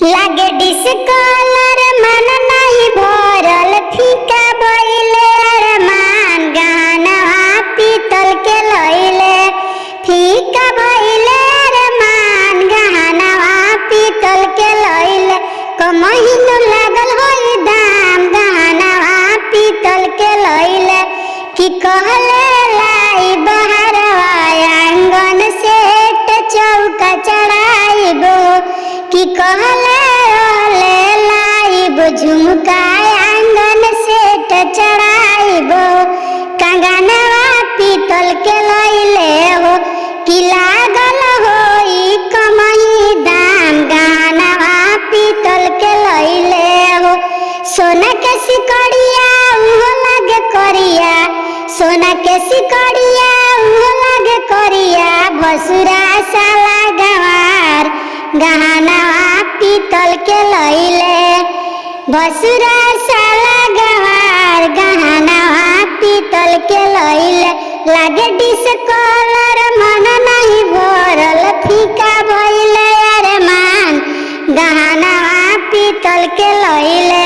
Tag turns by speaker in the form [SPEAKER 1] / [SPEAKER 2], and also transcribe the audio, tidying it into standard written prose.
[SPEAKER 1] लागे dish colour मन नहीं भरल फीका बइले अरमान गहनवा पीतल के लइले फीका बइले अरमान गहनवा पीतल के लइले कमहिन लागल होई दाम गहनवा पीतल के लइले कि कहले लाई बहरवा आंगन सेट चौका चढ़ाइबो कि कहले रहले लाइब झुमका आंगन सेट चढ़ाइबो कंगनवा पीतल के लइले हो कि लागल होई कमही दाम गहनवा पीतल के लइले हो सोना के सिकड़िया उहो लागे करिया सोना के सिकड़िया उहो लागे करिया भसुरा साला गवार गहनवा पीतल के लइले भसुरा साला गवार गहनवा पीतल के लइले लागे डिस कलर मन नहीं भरल फीका भइले अरमान गहनवा पीतल के लइले